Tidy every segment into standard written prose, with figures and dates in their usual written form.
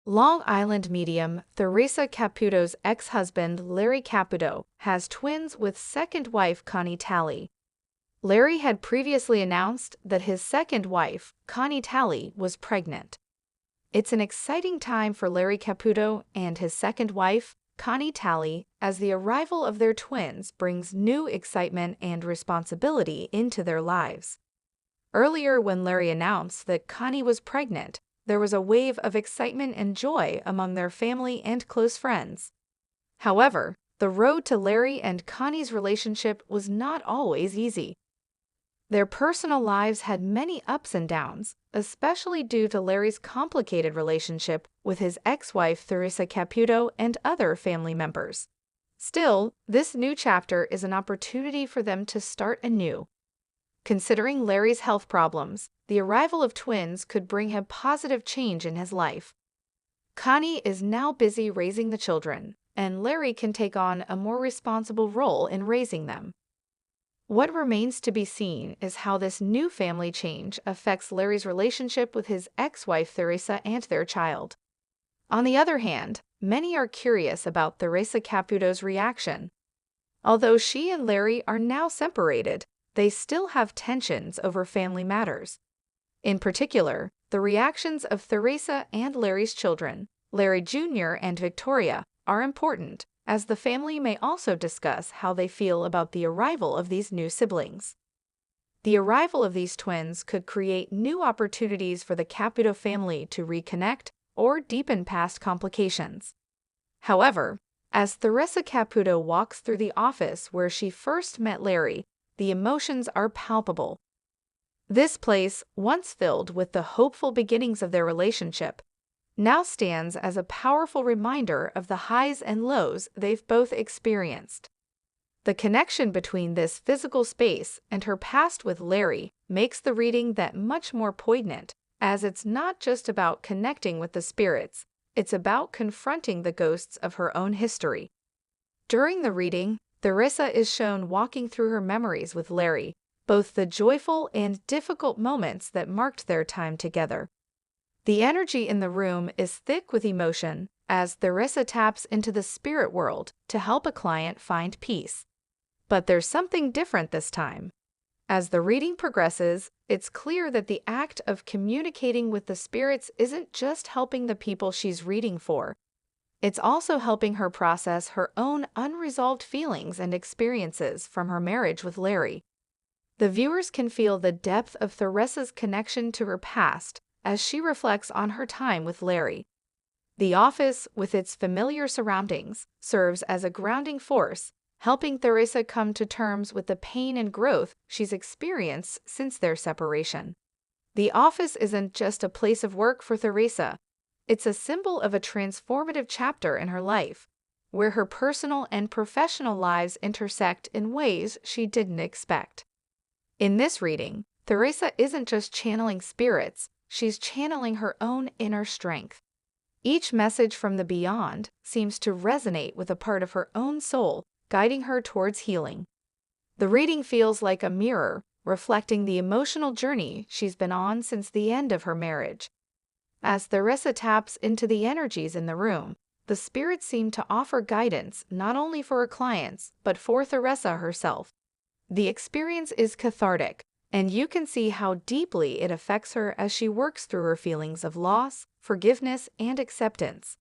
Long Island medium Theresa Caputo's ex-husband Larry Caputo has twins with second wife Connie Talley. Larry had previously announced that his second wife, Connie Talley, was pregnant. It's an exciting time for Larry Caputo and his second wife, Connie Talley, as the arrival of their twins brings new excitement and responsibility into their lives. Earlier, when Larry announced that Connie was pregnant, there was a wave of excitement and joy among their family and close friends. However, the road to Larry and Connie's relationship was not always easy. Their personal lives had many ups and downs, especially due to Larry's complicated relationship with his ex-wife Theresa Caputo and other family members. Still, this new chapter is an opportunity for them to start anew. Considering Larry's health problems, the arrival of twins could bring a positive change in his life. Connie is now busy raising the children, and Larry can take on a more responsible role in raising them. What remains to be seen is how this new family change affects Larry's relationship with his ex-wife Theresa and their child. On the other hand, many are curious about Theresa Caputo's reaction. Although she and Larry are now separated, they still have tensions over family matters. In particular, the reactions of Theresa and Larry's children, Larry Jr. and Victoria, are important, as the family may also discuss how they feel about the arrival of these new siblings. The arrival of these twins could create new opportunities for the Caputo family to reconnect or deepen past complications. However, as Theresa Caputo walks through the office where she first met Larry, the emotions are palpable. This place, once filled with the hopeful beginnings of their relationship, now stands as a powerful reminder of the highs and lows they've both experienced. The connection between this physical space and her past with Larry makes the reading that much more poignant, as it's not just about connecting with the spirits, it's about confronting the ghosts of her own history. During the reading, Theresa is shown walking through her memories with Larry, both the joyful and difficult moments that marked their time together. The energy in the room is thick with emotion as Theresa taps into the spirit world to help a client find peace. But there's something different this time. As the reading progresses, it's clear that the act of communicating with the spirits isn't just helping the people she's reading for. It's also helping her process her own unresolved feelings and experiences from her marriage with Larry. The viewers can feel the depth of Theresa's connection to her past as she reflects on her time with Larry. The office, with its familiar surroundings, serves as a grounding force, helping Theresa come to terms with the pain and growth she's experienced since their separation. The office isn't just a place of work for Theresa. It's a symbol of a transformative chapter in her life, where her personal and professional lives intersect in ways she didn't expect. In this reading, Theresa isn't just channeling spirits, she's channeling her own inner strength. Each message from the beyond seems to resonate with a part of her own soul, guiding her towards healing. The reading feels like a mirror, reflecting the emotional journey she's been on since the end of her marriage. As Theresa taps into the energies in the room, the spirits seem to offer guidance not only for her clients, but for Theresa herself. The experience is cathartic, and you can see how deeply it affects her as she works through her feelings of loss, forgiveness, and acceptance.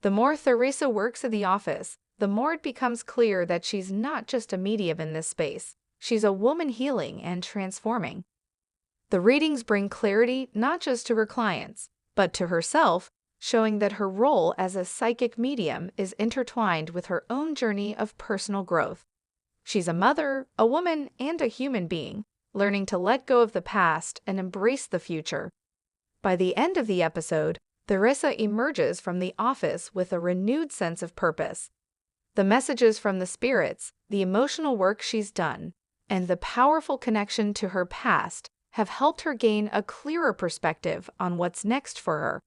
The more Theresa works in the office, the more it becomes clear that she's not just a medium in this space, she's a woman healing and transforming. The readings bring clarity not just to her clients, but to herself, showing that her role as a psychic medium is intertwined with her own journey of personal growth. She's a mother, a woman, and a human being, learning to let go of the past and embrace the future. By the end of the episode, Theresa emerges from the office with a renewed sense of purpose. The messages from the spirits, the emotional work she's done, and the powerful connection to her past have helped her gain a clearer perspective on what's next for her.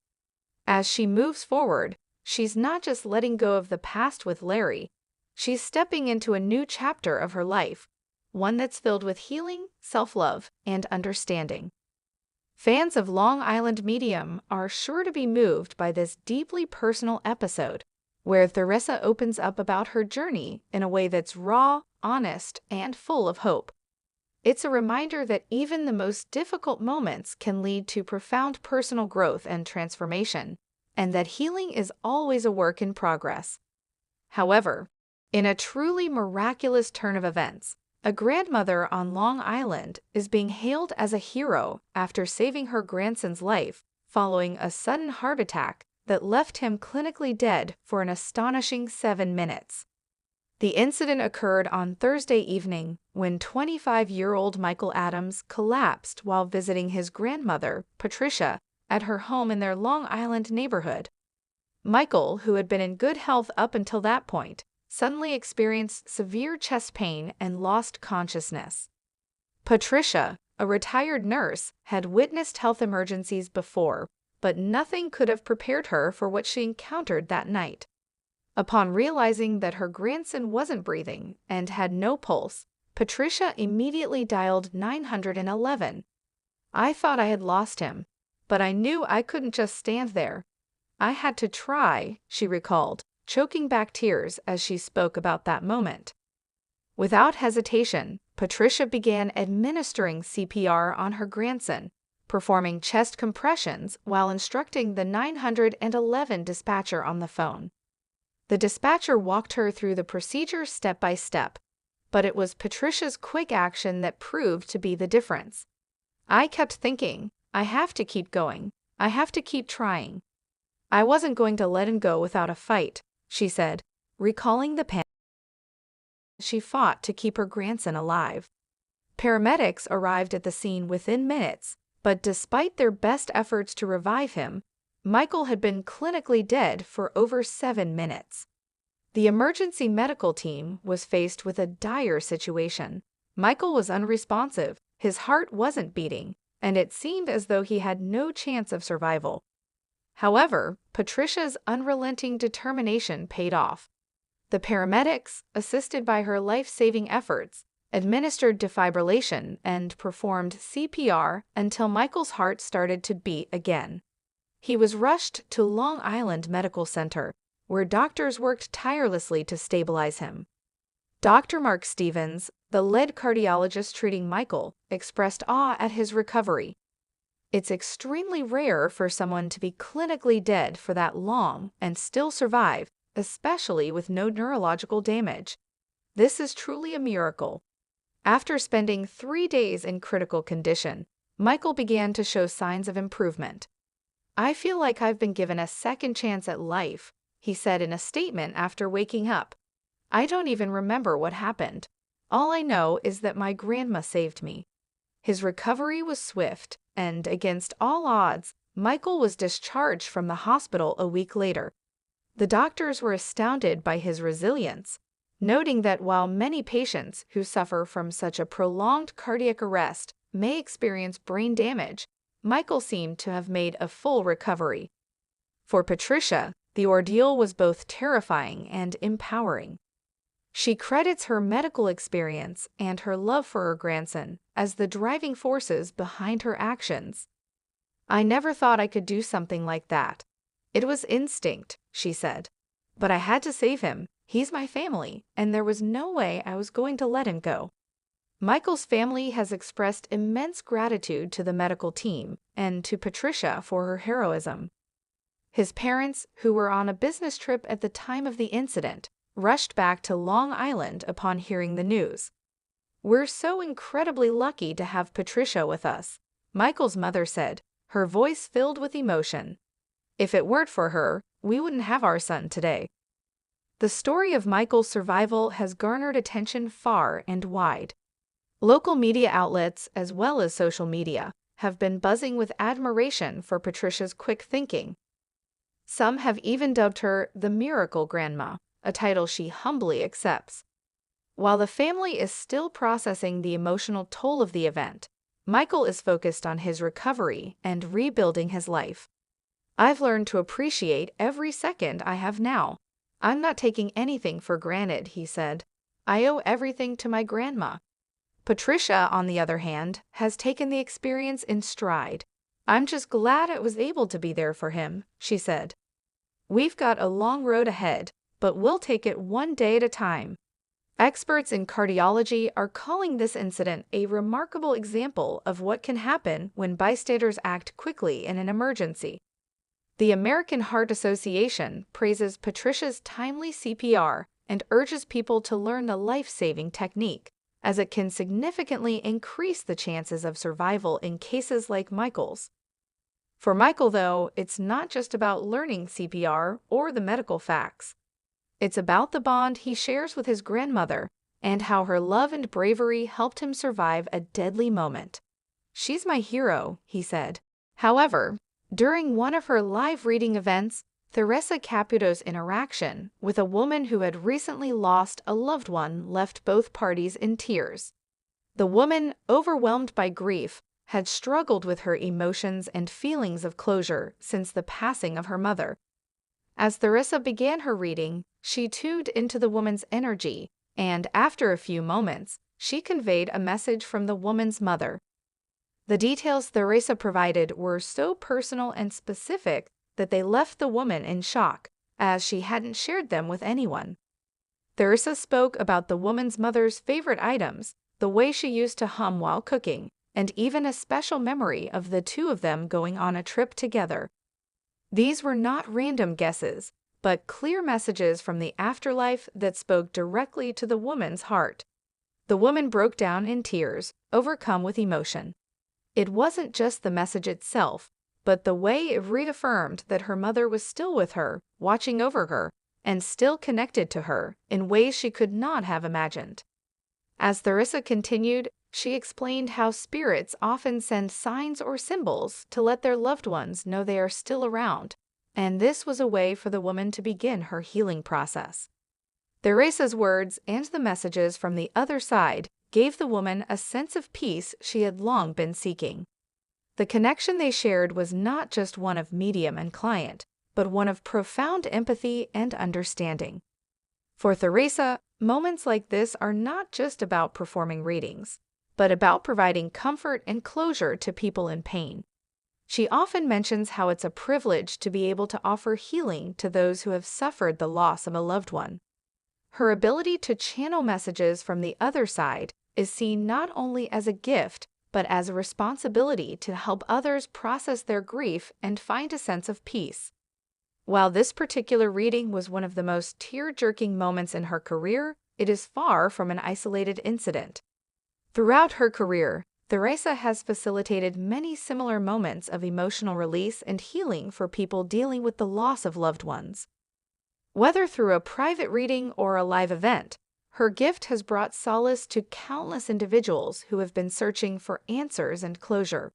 As she moves forward, she's not just letting go of the past with Larry, she's stepping into a new chapter of her life, one that's filled with healing, self-love, and understanding. Fans of Long Island Medium are sure to be moved by this deeply personal episode, where Theresa opens up about her journey in a way that's raw, honest, and full of hope. It's a reminder that even the most difficult moments can lead to profound personal growth and transformation, and that healing is always a work in progress. However, in a truly miraculous turn of events, a grandmother on Long Island is being hailed as a hero after saving her grandson's life following a sudden heart attack that left him clinically dead for an astonishing 7 minutes. The incident occurred on Thursday evening when 25-year-old Michael Adams collapsed while visiting his grandmother, Patricia, at her home in their Long Island neighborhood. Michael, who had been in good health up until that point, suddenly experienced severe chest pain and lost consciousness. Patricia, a retired nurse, had witnessed health emergencies before, but nothing could have prepared her for what she encountered that night. Upon realizing that her grandson wasn't breathing and had no pulse, Patricia immediately dialed 911. "I thought I had lost him, but I knew I couldn't just stand there. I had to try," she recalled, choking back tears as she spoke about that moment. Without hesitation, Patricia began administering CPR on her grandson, performing chest compressions while instructing the 911 dispatcher on the phone. The dispatcher walked her through the procedure step by step, but it was Patricia's quick action that proved to be the difference. "I kept thinking, I have to keep going. I have to keep trying. I wasn't going to let him go without a fight," she said, recalling the pain she fought to keep her grandson alive. Paramedics arrived at the scene within minutes, but despite their best efforts to revive him, Michael had been clinically dead for over 7 minutes. The emergency medical team was faced with a dire situation. Michael was unresponsive, his heart wasn't beating, and it seemed as though he had no chance of survival. However, Patricia's unrelenting determination paid off. The paramedics, assisted by her life-saving efforts, administered defibrillation and performed CPR until Michael's heart started to beat again. He was rushed to Long Island Medical Center, where doctors worked tirelessly to stabilize him. Dr. Mark Stevens, the lead cardiologist treating Michael, expressed awe at his recovery. "It's extremely rare for someone to be clinically dead for that long and still survive, especially with no neurological damage. This is truly a miracle." After spending 3 days in critical condition, Michael began to show signs of improvement. "I feel like I've been given a second chance at life," he said in a statement after waking up. "I don't even remember what happened. All I know is that my grandma saved me." His recovery was swift, and against all odds, Michael was discharged from the hospital a week later. The doctors were astounded by his resilience, noting that while many patients who suffer from such a prolonged cardiac arrest may experience brain damage, Michael seemed to have made a full recovery. For Patricia, the ordeal was both terrifying and empowering. She credits her medical experience and her love for her grandson as the driving forces behind her actions. "I never thought I could do something like that. It was instinct," she said. "But I had to save him. He's my family, and there was no way I was going to let him go." Michael's family has expressed immense gratitude to the medical team and to Patricia for her heroism. His parents, who were on a business trip at the time of the incident, rushed back to Long Island upon hearing the news. "We're so incredibly lucky to have Patricia with us," Michael's mother said, her voice filled with emotion. "If it weren't for her, we wouldn't have our son today." The story of Michael's survival has garnered attention far and wide. Local media outlets, as well as social media, have been buzzing with admiration for Patricia's quick thinking. Some have even dubbed her the Miracle Grandma, a title she humbly accepts. While the family is still processing the emotional toll of the event, Michael is focused on his recovery and rebuilding his life. "I've learned to appreciate every second I have now. I'm not taking anything for granted," he said. "I owe everything to my grandma." Patricia, on the other hand, has taken the experience in stride. "I'm just glad I was able to be there for him," she said. "We've got a long road ahead, but we'll take it one day at a time." Experts in cardiology are calling this incident a remarkable example of what can happen when bystanders act quickly in an emergency. The American Heart Association praises Patricia's timely CPR and urges people to learn the life-saving technique, as it can significantly increase the chances of survival in cases like Michael's. For Michael, though, it's not just about learning CPR or the medical facts. It's about the bond he shares with his grandmother and how her love and bravery helped him survive a deadly moment. "She's my hero," he said. However, during one of her live reading events, Theresa Caputo's interaction with a woman who had recently lost a loved one left both parties in tears. The woman, overwhelmed by grief, had struggled with her emotions and feelings of closure since the passing of her mother. As Theresa began her reading, she tuned into the woman's energy, and after a few moments, she conveyed a message from the woman's mother. The details Theresa provided were so personal and specific that they left the woman in shock, as she hadn't shared them with anyone. Theresa spoke about the woman's mother's favorite items, the way she used to hum while cooking, and even a special memory of the two of them going on a trip together. These were not random guesses, but clear messages from the afterlife that spoke directly to the woman's heart. The woman broke down in tears, overcome with emotion. It wasn't just the message itself, but the way it reaffirmed that her mother was still with her, watching over her, and still connected to her in ways she could not have imagined. As Theresa continued, she explained how spirits often send signs or symbols to let their loved ones know they are still around, and this was a way for the woman to begin her healing process. Theresa's words and the messages from the other side gave the woman a sense of peace she had long been seeking. The connection they shared was not just one of medium and client, but one of profound empathy and understanding. For Theresa, moments like this are not just about performing readings, but about providing comfort and closure to people in pain. She often mentions how it's a privilege to be able to offer healing to those who have suffered the loss of a loved one. Her ability to channel messages from the other side is seen not only as a gift, but as a responsibility to help others process their grief and find a sense of peace. While this particular reading was one of the most tear-jerking moments in her career, it is far from an isolated incident. Throughout her career, Theresa has facilitated many similar moments of emotional release and healing for people dealing with the loss of loved ones. Whether through a private reading or a live event, her gift has brought solace to countless individuals who have been searching for answers and closure.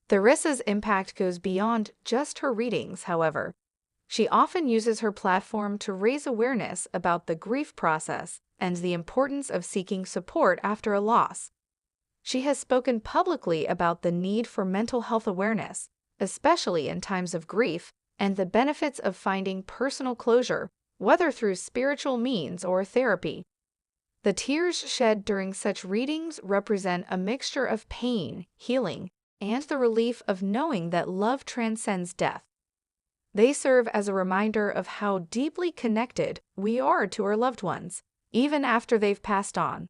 Theresa's impact goes beyond just her readings, however. She often uses her platform to raise awareness about the grief process and the importance of seeking support after a loss. She has spoken publicly about the need for mental health awareness, especially in times of grief, and the benefits of finding personal closure, whether through spiritual means or therapy. The tears shed during such readings represent a mixture of pain, healing, and the relief of knowing that love transcends death. They serve as a reminder of how deeply connected we are to our loved ones, even after they've passed on.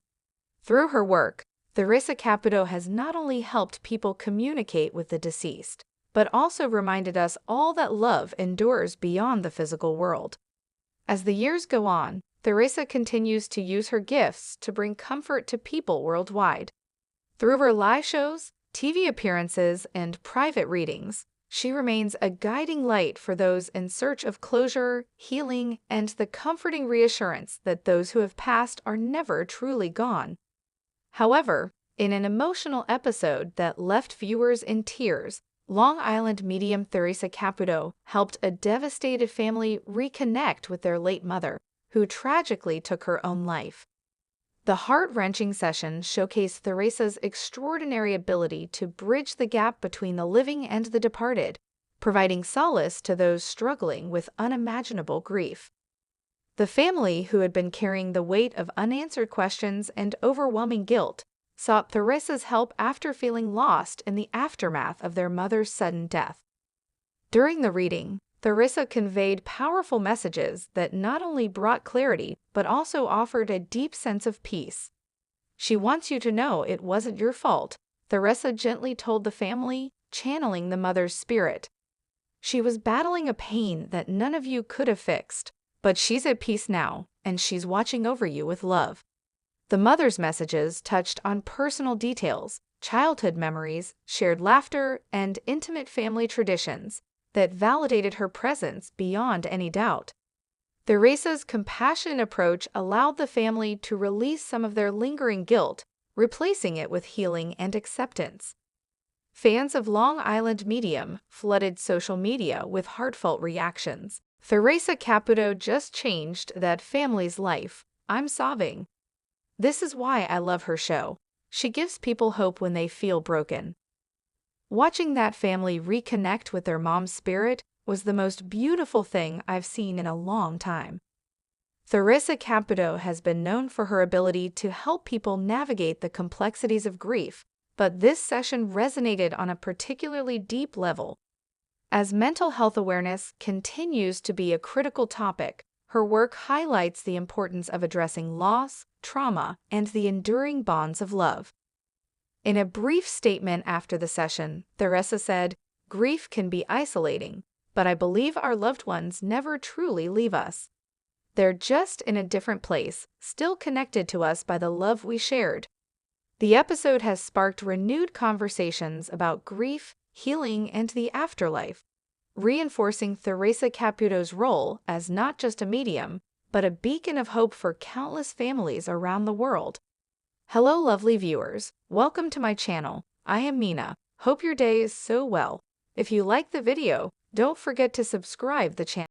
Through her work, Theresa Caputo has not only helped people communicate with the deceased, but also reminded us all that love endures beyond the physical world. As the years go on, Theresa continues to use her gifts to bring comfort to people worldwide. Through her live shows, TV appearances, and private readings, she remains a guiding light for those in search of closure, healing, and the comforting reassurance that those who have passed are never truly gone. However, in an emotional episode that left viewers in tears, Long Island medium Theresa Caputo helped a devastated family reconnect with their late mother, who tragically took her own life. The heart-wrenching session showcased Theresa's extraordinary ability to bridge the gap between the living and the departed, providing solace to those struggling with unimaginable grief. The family, who had been carrying the weight of unanswered questions and overwhelming guilt, sought Theresa's help after feeling lost in the aftermath of their mother's sudden death. During the reading, Theresa conveyed powerful messages that not only brought clarity but also offered a deep sense of peace. "She wants you to know it wasn't your fault," Theresa gently told the family, channeling the mother's spirit. "She was battling a pain that none of you could have fixed, but she's at peace now, and she's watching over you with love." The mother's messages touched on personal details, childhood memories, shared laughter, and intimate family traditions that validated her presence beyond any doubt. Theresa's compassionate approach allowed the family to release some of their lingering guilt, replacing it with healing and acceptance. Fans of Long Island Medium flooded social media with heartfelt reactions. "Theresa Caputo just changed that family's life. I'm sobbing. This is why I love her show. She gives people hope when they feel broken." Watching that family reconnect with their mom's spirit was the most beautiful thing I've seen in a long time. Theresa Caputo has been known for her ability to help people navigate the complexities of grief, but this session resonated on a particularly deep level. As mental health awareness continues to be a critical topic, her work highlights the importance of addressing loss, trauma, and the enduring bonds of love. In a brief statement after the session, Theresa said, "Grief can be isolating, but I believe our loved ones never truly leave us. They're just in a different place, still connected to us by the love we shared." The episode has sparked renewed conversations about grief, healing, and the afterlife, reinforcing Theresa Caputo's role as not just a medium, but a beacon of hope for countless families around the world. Hello, lovely viewers. Welcome to my channel. I am Mina. Hope your day is so well. If you like the video, don't forget to subscribe the channel.